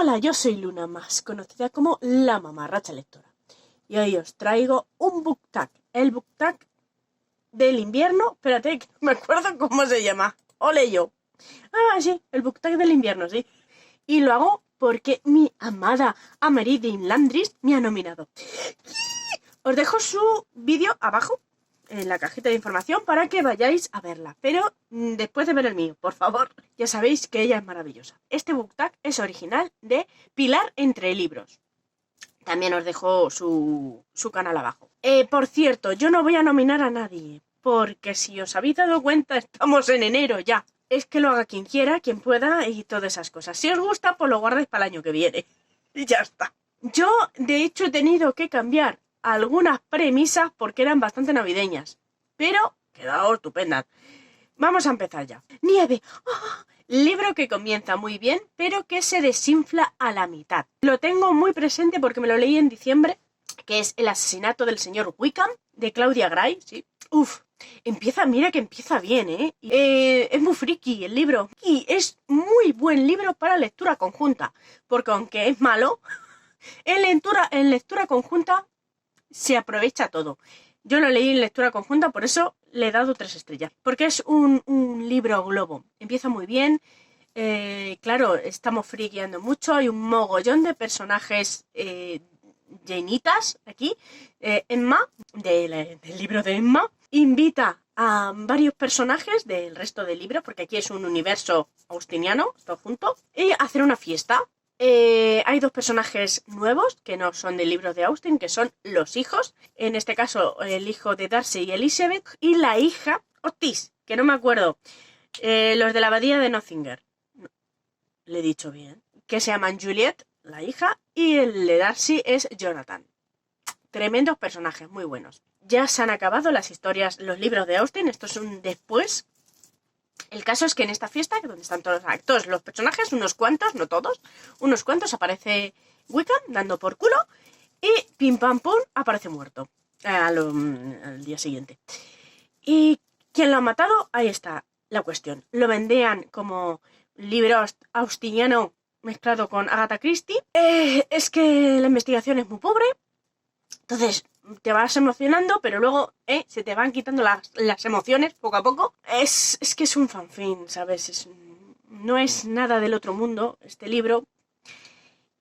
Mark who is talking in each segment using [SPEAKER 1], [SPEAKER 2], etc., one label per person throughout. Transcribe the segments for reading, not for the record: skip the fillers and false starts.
[SPEAKER 1] Hola, yo soy Luna, más conocida como la mamarracha lectora. Y hoy os traigo un book tag. El book tag del invierno. Espérate, que no me acuerdo cómo se llama. Ole yo. Ah, sí, el book tag del invierno, sí. Y lo hago porque mi amada Ameridine Landris me ha nominado. Os dejo su vídeo abajo en la cajita de información para que vayáis a verla. Pero después de ver el mío, por favor. Ya sabéis que ella es maravillosa. Este book tag es original de Pilar Entre Libros. También os dejo su canal abajo. Por cierto, yo no voy a nominar a nadie, porque si os habéis dado cuenta, estamos en enero ya. Es que lo haga quien quiera, quien pueda y todas esas cosas. Si os gusta, pues lo guardáis para el año que viene. Y ya está. Yo, de hecho, he tenido que cambiar algunas premisas porque eran bastante navideñas. Pero quedado estupendas. Vamos a empezar ya. Nieve. ¡Oh! Libro que comienza muy bien, pero que se desinfla a la mitad. Lo tengo muy presente porque me lo leí en diciembre, que es El asesinato del señor Wickham, de Claudia Gray, sí. Uf, mira que empieza bien, ¿eh? Es muy friki el libro. Y es muy buen libro para lectura conjunta, porque aunque es malo, en lectura conjunta se aprovecha todo. Yo lo leí en lectura conjunta, por eso le he dado 3 estrellas. Porque es un libro globo. Empieza muy bien. Claro, estamos friqueando mucho. Hay un mogollón de personajes llenitas aquí. Emma, del libro de Emma, invita a varios personajes del resto del libro, porque aquí es un universo austiniano, todo junto, y hacer una fiesta. Hay 2 personajes nuevos que no son del libro de Austen, que son los hijos. En este caso, el hijo de Darcy y Elizabeth, y la hija, Otis, que no me acuerdo. Los de la abadía de Nothinger. No, le he dicho bien. Que se llaman Juliet, la hija, y el de Darcy es Jonathan. Tremendos personajes, muy buenos. Ya se han acabado las historias, los libros de Austen. Esto es un después. El caso es que en esta fiesta, donde están todos los personajes, unos cuantos, no todos, unos cuantos, aparece Wickham dando por culo y pim pam pum aparece muerto al día siguiente. ¿Y quién lo ha matado? Ahí está la cuestión. Lo vendían como libro austiniano mezclado con Agatha Christie. Es que la investigación es muy pobre, entonces te vas emocionando, pero luego se te van quitando las emociones poco a poco. Es que es un fanfic, ¿sabes? No es nada del otro mundo este libro.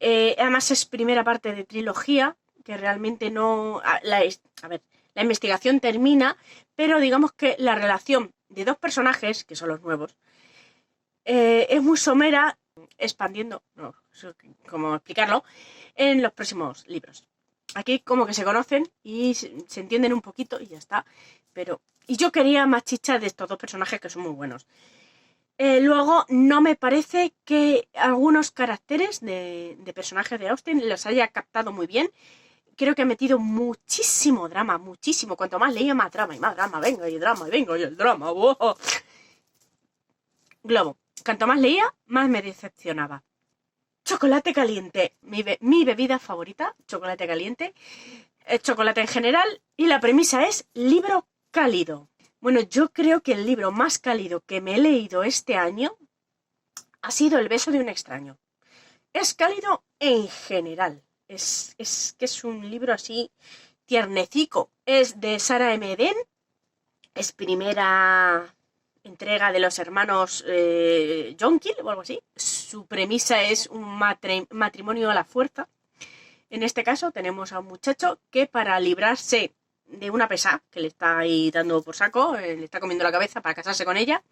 [SPEAKER 1] Además es primera parte de trilogía, que realmente no... la investigación termina, pero digamos que la relación de 2 personajes, que son los nuevos, es muy somera, expandiendo, no sé cómo explicarlo, en los próximos libros. Aquí como que se conocen y se entienden un poquito y ya está. Y yo quería más chicha de estos 2 personajes que son muy buenos. Luego no me parece que algunos caracteres de personajes de Austen los haya captado muy bien. Creo que ha metido muchísimo drama, muchísimo. Cuanto más leía, más drama y más drama. Venga y drama, y venga y el drama. ¡Wow! Globo. Cuanto más leía, más me decepcionaba. Chocolate caliente, mi bebida favorita, chocolate caliente, chocolate en general, y la premisa es libro cálido. Bueno, yo creo que el libro más cálido que me he leído este año ha sido El beso de un extraño. Es cálido en general, es que es un libro así tiernecico. Es de Sara M. Eden, es primera entrega de los hermanos Jonkill o algo así. Su premisa es un matrimonio a la fuerza. En este caso tenemos a un muchacho que para librarse de una pesá que le está ahí dando por saco, le está comiendo la cabeza para casarse con ella,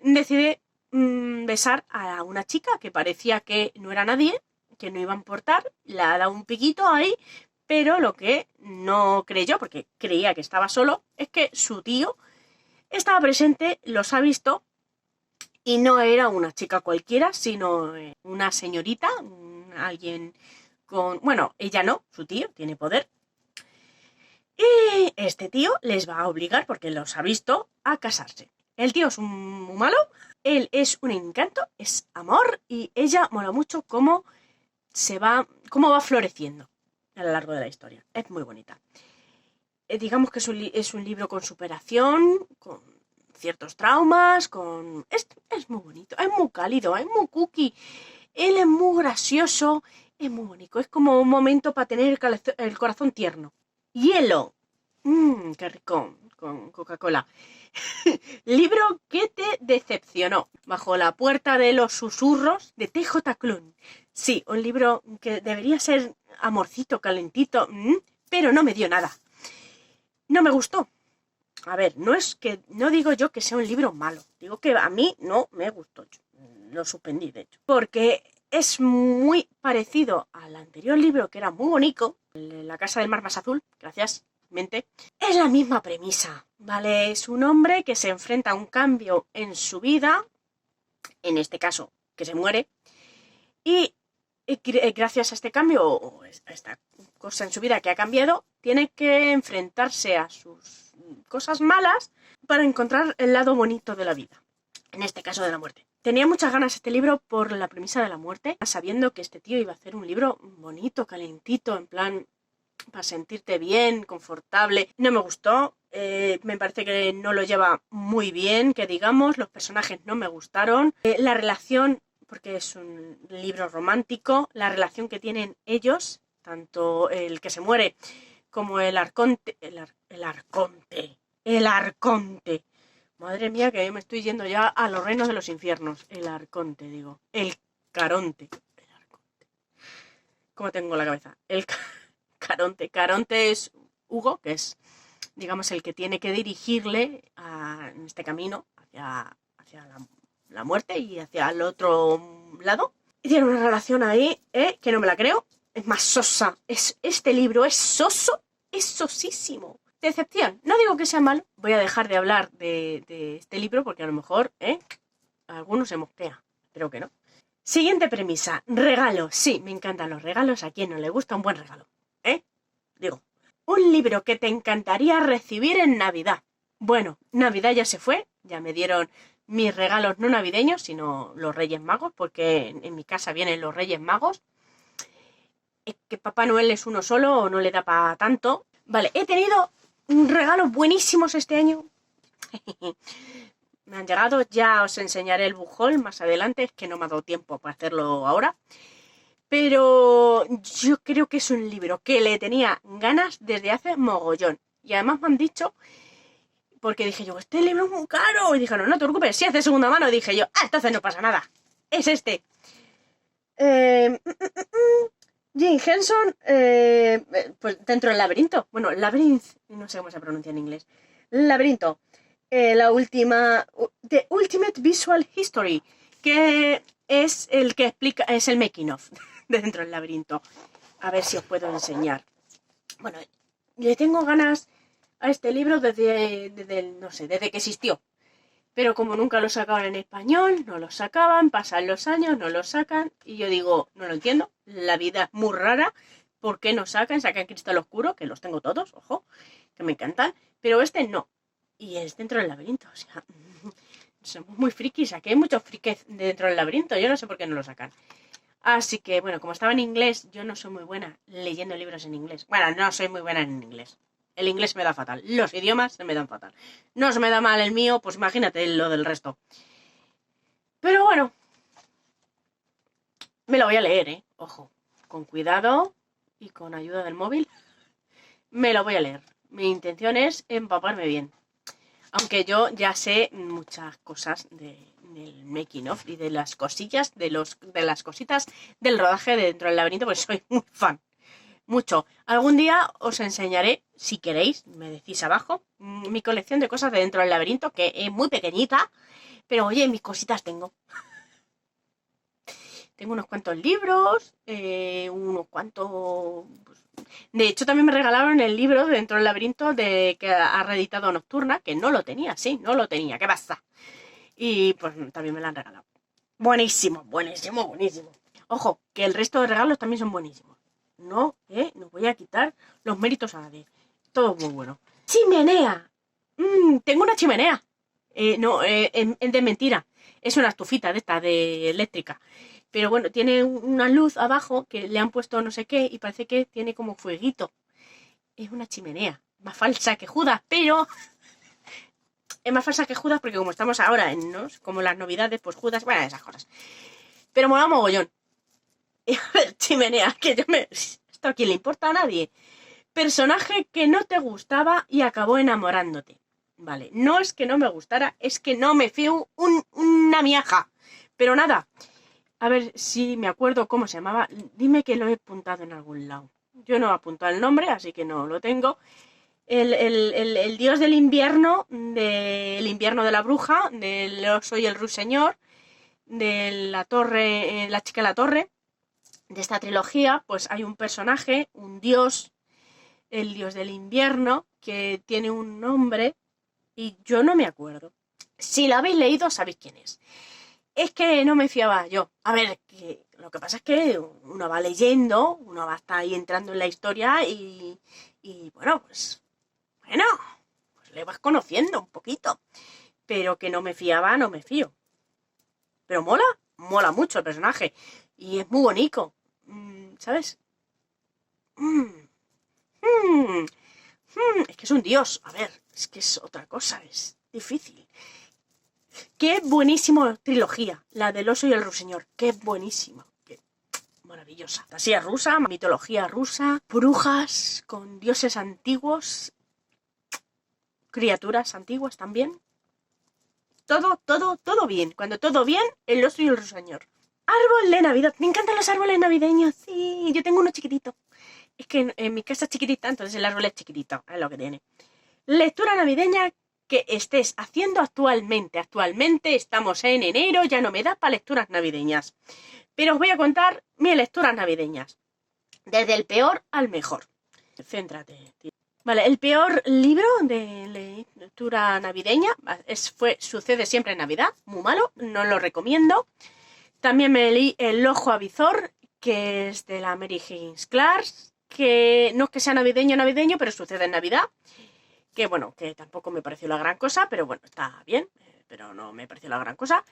[SPEAKER 1] decide besar a una chica que parecía que no era nadie, que no iba a importar, le ha dado un piquito ahí, pero lo que no creyó, porque creía que estaba solo, es que su tío estaba presente, los ha visto y no era una chica cualquiera, sino una señorita, alguien con... Bueno, ella no, su tío tiene poder. Y este tío les va a obligar, porque los ha visto, a casarse. El tío es un malo, él es un encanto, es amor y ella mola mucho cómo va floreciendo a lo largo de la historia. Es muy bonita. Digamos que es un libro con superación, con ciertos traumas, es muy bonito, es muy cálido, es muy cookie. Él es muy gracioso, es muy bonito. Es como un momento para tener el corazón tierno. Hielo. Qué rico con Coca-Cola. Libro que te decepcionó. Bajo la puerta de los susurros de T.J. Klune. Sí, un libro que debería ser amorcito, calentito, pero no me dio nada. No me gustó. A ver, no digo yo que sea un libro malo. Digo que a mí no me gustó. Lo suspendí, de hecho. Porque es muy parecido al anterior libro, que era muy bonito. La casa del mar más azul. Gracias, mente. Es la misma premisa, ¿vale? Es un hombre que se enfrenta a un cambio en su vida. En este caso, que se muere. Y gracias a este cambio, o a esta cosa en su vida que ha cambiado, tiene que enfrentarse a sus cosas malas para encontrar el lado bonito de la vida. En este caso de la muerte. Tenía muchas ganas este libro por la premisa de la muerte, sabiendo que este tío iba a hacer un libro bonito, calentito, en plan para sentirte bien, confortable. No me gustó, me parece que no lo lleva muy bien, que digamos, los personajes no me gustaron. La relación, porque es un libro romántico, la relación que tienen ellos, tanto el que se muere como el arconte. El arconte. Madre mía, que yo me estoy yendo ya a los reinos de los infiernos. El arconte, digo. El caronte. El arconte. ¿Cómo tengo la cabeza? El caronte. Caronte es Hugo, que es, digamos, el que tiene que dirigirle en este camino hacia la muerte y hacia el otro lado. Y tiene una relación ahí, que no me la creo. Es más sosa. Este libro es soso. Es sosísimo. Decepción. No digo que sea malo. Voy a dejar de hablar de este libro porque a lo mejor a algunos se mosquea. Espero que no. Siguiente premisa. Regalo. Sí, me encantan los regalos. ¿A quién no le gusta un buen regalo? Digo, un libro que te encantaría recibir en Navidad. Bueno, Navidad ya se fue. Ya me dieron mis regalos no navideños, sino los Reyes Magos, porque en mi casa vienen los Reyes Magos. Es que Papá Noel es uno solo o no le da para tanto. Vale, he tenido regalos buenísimos este año. Me han llegado, ya os enseñaré el book haul más adelante, es que no me ha dado tiempo para hacerlo ahora. Pero yo creo que es un libro que le tenía ganas desde hace mogollón. Y además me han dicho, porque dije yo, este libro es muy caro. Y dijeron, no te preocupes, si es de segunda mano. Y dije yo, entonces no pasa nada. Es este. Jim Henson, pues dentro del laberinto. Bueno, Labyrinth, no sé cómo se pronuncia en inglés. Laberinto. La última. The Ultimate Visual History. Que es el que explica. Es el making of de dentro del laberinto. A ver si os puedo enseñar. Bueno, le tengo ganas a este libro desde que existió. Pero como nunca lo sacaban en español, no lo sacaban, pasan los años, no lo sacan. Y yo digo, no lo entiendo, la vida es muy rara. ¿Por qué no sacan? Sacan Cristal Oscuro, que los tengo todos, ojo, que me encantan. Pero este no. Y es dentro del laberinto, o sea, somos muy frikis. Aquí hay muchos frikis dentro del laberinto, yo no sé por qué no lo sacan. Así que, bueno, como estaba en inglés, yo no soy muy buena leyendo libros en inglés. Bueno, no soy muy buena en inglés. El inglés se me da fatal. Los idiomas se me dan fatal. No se me da mal el mío, pues imagínate lo del resto. Pero bueno. Me lo voy a leer, Ojo. Con cuidado y con ayuda del móvil. Me lo voy a leer. Mi intención es empaparme bien. Aunque yo ya sé muchas cosas del making of y de las cosillas, de las cositas del rodaje de Dentro del Laberinto, porque soy muy fan. Mucho. Algún día os enseñaré, si queréis, me decís abajo, mi colección de cosas de Dentro del Laberinto, que es muy pequeñita, pero oye, mis cositas tengo. Tengo unos cuantos libros, unos cuantos... De hecho, también me regalaron el libro de Dentro del Laberinto que ha reeditado Nocturna, que no lo tenía, no lo tenía, ¿qué pasa? Y pues también me lo han regalado. Buenísimo, buenísimo, buenísimo. Ojo, que el resto de regalos también son buenísimos. No voy a quitar los méritos a nadie. Todo muy bueno. ¡Chimenea! Tengo una chimenea. Es de mentira. Es una estufita de esta, de eléctrica. Pero bueno, tiene una luz abajo que le han puesto no sé qué y parece que tiene como fueguito. Es una chimenea. Más falsa que Judas, pero... es más falsa que Judas porque como estamos ahora como las novedades, pues Judas... Bueno, esas cosas. Pero mola mogollón. Chimenea, que yo me... ¿Esto a quién le importa? A nadie. Personaje que no te gustaba y acabó enamorándote. Vale, no es que no me gustara, es que no me fío una miaja. Pero nada, a ver si me acuerdo cómo se llamaba. Dime que lo he apuntado en algún lado. Yo no he apuntado el nombre, así que no lo tengo. El dios del invierno, del invierno de la bruja, del oso y el ruiseñor, de la torre, la chica de la torre, de esta trilogía, pues hay un personaje, un dios, el dios del invierno, que tiene un nombre y yo no me acuerdo. Si lo habéis leído, sabéis quién es. Es que no me fiaba yo. A ver, que lo que pasa es que uno va leyendo, uno va hasta ahí entrando en la historia y bueno, pues le vas conociendo un poquito. Pero que no me fiaba, no me fío. Pero mola mucho el personaje. Y es muy bonito. ¿Sabes? Es que es un dios. A ver, es que es otra cosa, es difícil. Qué buenísima trilogía, la del oso y el ruiseñor. Qué buenísima. Qué maravillosa. Fantasía rusa, mitología rusa, brujas con dioses antiguos, criaturas antiguas también. Todo bien. Cuando todo bien, el oso y el ruiseñor. Árbol de Navidad. Me encantan los árboles navideños. Sí, yo tengo uno chiquitito. Es que en mi casa es chiquitita, entonces el árbol es chiquitito. Es lo que tiene. Lectura navideña que estés haciendo actualmente. Actualmente estamos en enero, ya no me da para lecturas navideñas. Pero os voy a contar mis lecturas navideñas. Desde el peor al mejor. Céntrate, tío. Vale, el peor libro de lectura navideña Sucede siempre en Navidad. Muy malo, no lo recomiendo. También me leí El ojo avizor, que es de la Mary Higgins Clark, que no es que sea navideño, pero sucede en Navidad. Que bueno, que tampoco me pareció la gran cosa, pero bueno, está bien, pero no me pareció la gran cosa.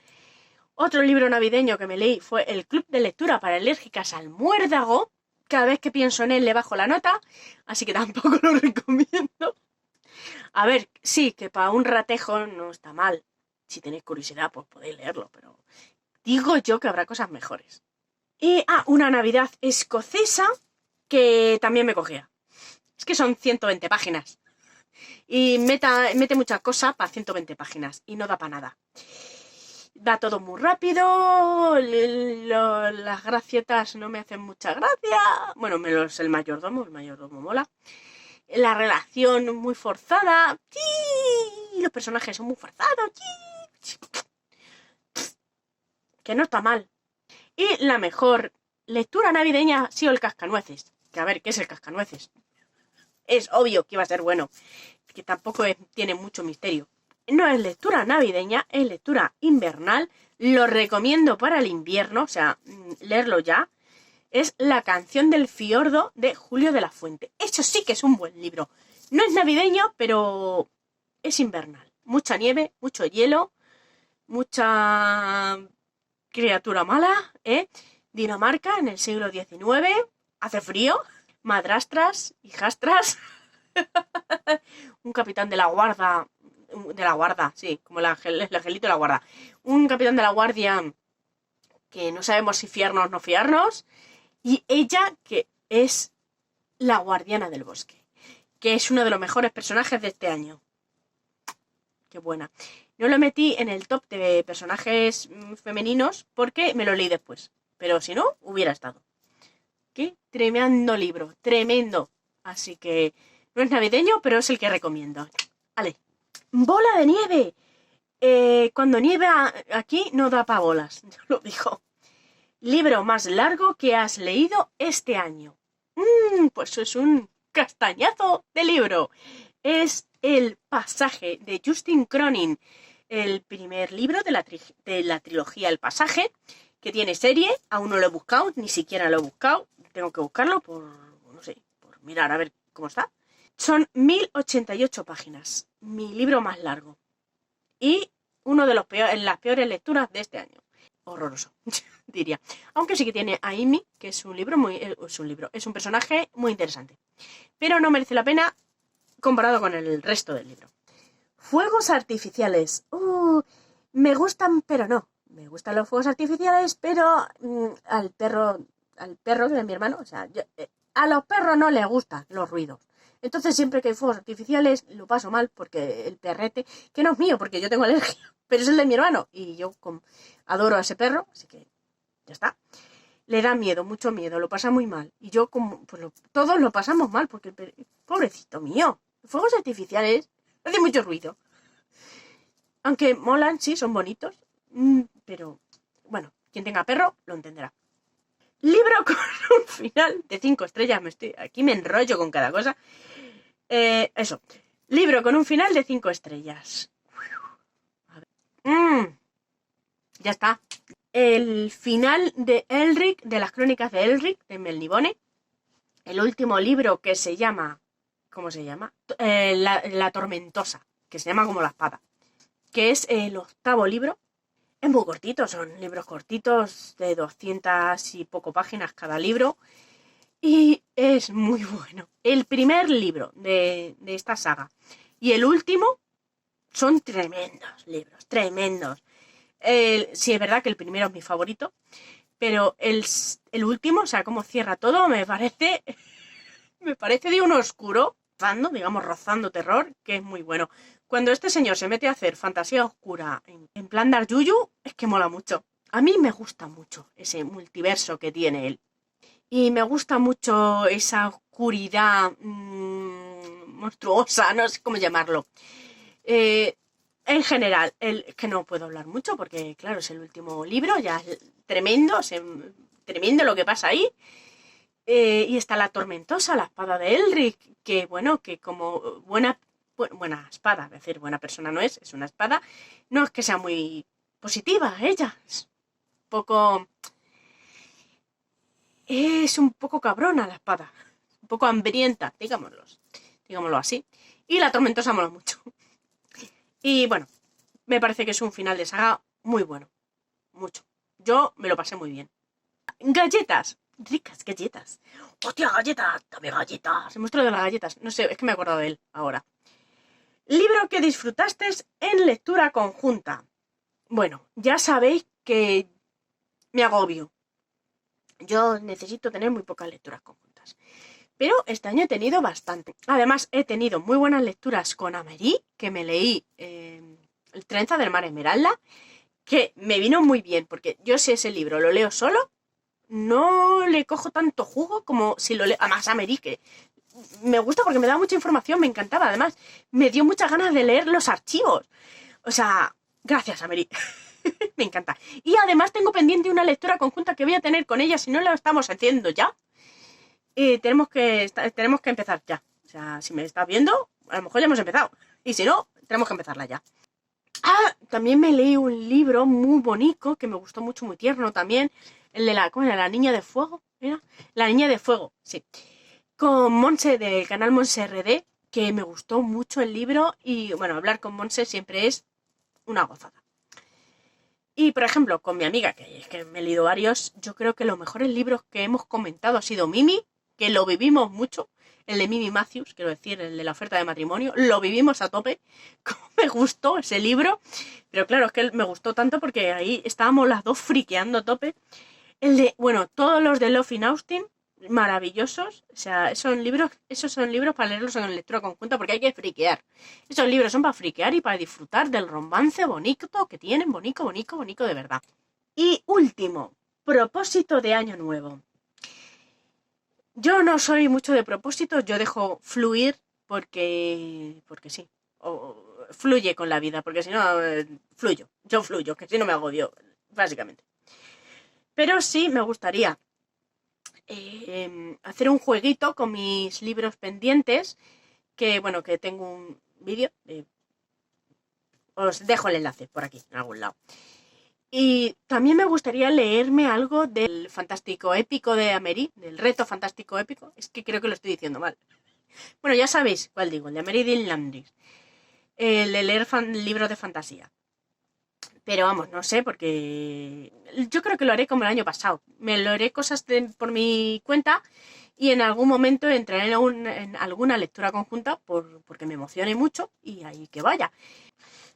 [SPEAKER 1] Otro libro navideño que me leí fue El Club de Lectura para Alérgicas al Muérdago. Cada vez que pienso en él le bajo la nota, así que tampoco lo recomiendo. A ver, sí, que para un ratejo no está mal. Si tenéis curiosidad, pues podéis leerlo, pero digo yo que habrá cosas mejores. Y, una Navidad escocesa que también me cogía. Es que son 120 páginas. Y mete muchas cosas para 120 páginas y no da para nada. Va todo muy rápido, las gracietas no me hacen mucha gracia. Bueno, menos el mayordomo mola. La relación muy forzada. ¡Sí! Los personajes son muy forzados. ¡Sí! Que no está mal. Y la mejor lectura navideña ha sido el Cascanueces. Que a ver, ¿qué es el Cascanueces? Es obvio que iba a ser bueno. Que tampoco tiene mucho misterio. No es lectura navideña, es lectura invernal. Lo recomiendo para el invierno, o sea, leerlo ya. Es La canción del fiordo de Julio de la Fuente. Eso sí que es un buen libro. No es navideño, pero es invernal. Mucha nieve, mucho hielo, mucha criatura mala, ¿eh? Dinamarca en el siglo XIX, hace frío, madrastras, hijastras, un capitán de la guarda, sí, como el angelito de la guarda, un capitán de la guardia que no sabemos si fiarnos o no fiarnos, y ella que es la guardiana del bosque, que es uno de los mejores personajes de este año. Qué buena. No lo metí en el top de personajes femeninos porque me lo leí después. Pero si no, hubiera estado. Qué tremendo libro. Tremendo. Así que no es navideño, pero es el que recomiendo. Vale. ¡Bola de nieve! Cuando nieva aquí no da pa' bolas. Yo lo digo. Libro más largo que has leído este año. Pues es un castañazo de libro. Es El pasaje de Justin Cronin, el primer libro de la trilogía El pasaje, que tiene serie. Aún no lo he buscado, ni siquiera lo he buscado. Tengo que buscarlo por mirar a ver cómo está. Son 1088 páginas, mi libro más largo. Y uno de las peores lecturas de este año. Horroroso, diría. Aunque sí que tiene a Amy, que es es un personaje muy interesante. Pero no merece la pena comparado con el resto del libro. Fuegos artificiales. Me gustan, pero no. Me gustan los fuegos artificiales, pero al perro al perro de mi hermano. O sea, a los perros no les gustan los ruidos. Entonces siempre que hay fuegos artificiales lo paso mal porque el perrete, que no es mío porque yo tengo alergia, pero es el de mi hermano y yo adoro a ese perro, así que ya está. Le da miedo, mucho miedo, lo pasa muy mal. Y yo todos lo pasamos mal porque pobrecito mío, los fuegos artificiales hacen mucho ruido. Aunque molan, sí, son bonitos, pero bueno, quien tenga perro lo entenderá. Libro con un final de 5 estrellas. Aquí me enrollo con cada cosa. Eso. Libro con un final de 5 estrellas. A ver. Ya está. El final de Elric, de las crónicas de Elric, de Melnibone. El último libro que se llama... ¿Cómo se llama? La Tormentosa, que se llama como la espada. Que es el 8º libro. Es muy cortito, son libros cortitos de 200 y poco páginas cada libro. Y es muy bueno. El primer libro de esta saga y el último son tremendos libros, tremendos. Sí, es verdad que el primero es mi favorito, pero el último, o sea, cómo cierra todo, me parece de un oscuro, rozando terror, que es muy bueno. Cuando este señor se mete a hacer fantasía oscura en plan Dark Yuyu, es que mola mucho. A mí me gusta mucho ese multiverso que tiene él. Y me gusta mucho esa oscuridad monstruosa, no sé cómo llamarlo. En general, es que no puedo hablar mucho porque, claro, es el último libro, ya es tremendo, tremendo lo que pasa ahí. Y está la Tormentosa, la espada de Elric, que bueno, que como buena espada, es decir, buena persona no es una espada, no es que sea muy positiva ella, es un poco cabrona la espada, un poco hambrienta, digámoslo así. Y la Tormentosa mola mucho. Y bueno, me parece que es un final de saga muy bueno, mucho. Yo me lo pasé muy bien. Galletas, ricas galletas. ¡Hostia, galletas! ¡Dame galletas! El monstruo de las galletas. No sé, es que me he acordado de él ahora. Libro que disfrutaste en lectura conjunta. Bueno, ya sabéis que me agobio. Yo necesito tener muy pocas lecturas conjuntas. Pero este año he tenido bastante. Además, he tenido muy buenas lecturas con Amerí, que me leí El Trenza del Mar Esmeralda, que me vino muy bien, porque yo si ese libro lo leo solo, no le cojo tanto jugo como si lo leo. Además, Amerí, que me gusta porque me da mucha información, me encantaba. Además, me dio muchas ganas de leer los archivos. O sea, gracias, Amerí. Me encanta. Y además tengo pendiente una lectura conjunta que voy a tener con ella, si no la estamos haciendo ya. Tenemos que empezar ya. O sea, si me estás viendo, a lo mejor ya hemos empezado. Y si no, tenemos que empezarla ya. También me leí un libro muy bonito, que me gustó mucho, muy tierno también. El de ¿cómo era? La Niña de Fuego. ¿Era? La Niña de Fuego, sí. Con Monse del canal Monse RD, que me gustó mucho el libro. Y bueno, hablar con Monse siempre es una gozada. Y por ejemplo, con mi amiga, que es que me he leído varios, yo creo que los mejores libros que hemos comentado ha sido Mimi, que lo vivimos mucho, el de Mimi Matthews, quiero decir, el de la oferta de matrimonio, lo vivimos a tope, como me gustó ese libro, pero claro, es que me gustó tanto porque ahí estábamos las dos friqueando a tope. El de, bueno, todos los de Love in Austin, maravillosos, o sea, esos son libros para leerlos en lectura conjunta porque hay que friquear. Esos libros son para friquear y para disfrutar del romance bonito que tienen, bonito de verdad. Y último, propósito de año nuevo. Yo no soy mucho de propósitos, yo dejo fluir porque sí, o fluye con la vida, porque si no, yo fluyo, que si no me agobio, básicamente. Pero sí me gustaría hacer un jueguito con mis libros pendientes, que bueno, que tengo un vídeo, os dejo el enlace por aquí, en algún lado. Y también me gustaría leerme algo del fantástico épico de Amery, del reto fantástico épico, es que creo que lo estoy diciendo mal. Bueno, ya sabéis cuál digo, el de Amery Dean Landris, el de leer libros de fantasía. Pero vamos, no sé, porque yo creo que lo haré como el año pasado. Me lo haré cosas por mi cuenta y en algún momento entraré en alguna lectura conjunta porque me emocione mucho y ahí que vaya.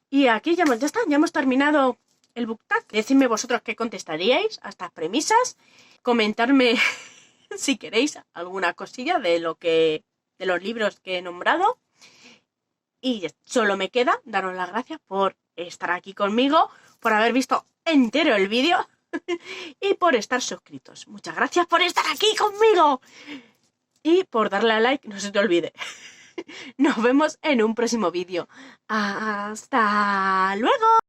[SPEAKER 1] Y aquí ya está, ya hemos terminado el book tag. Decidme vosotros qué contestaríais a estas premisas. comentarme si queréis alguna cosilla de los libros que he nombrado. Y solo me queda daros las gracias por estar aquí conmigo, por haber visto entero el vídeo y por estar suscritos. Muchas gracias por estar aquí conmigo y por darle a like, no se te olvide. Nos vemos en un próximo vídeo. ¡Hasta luego!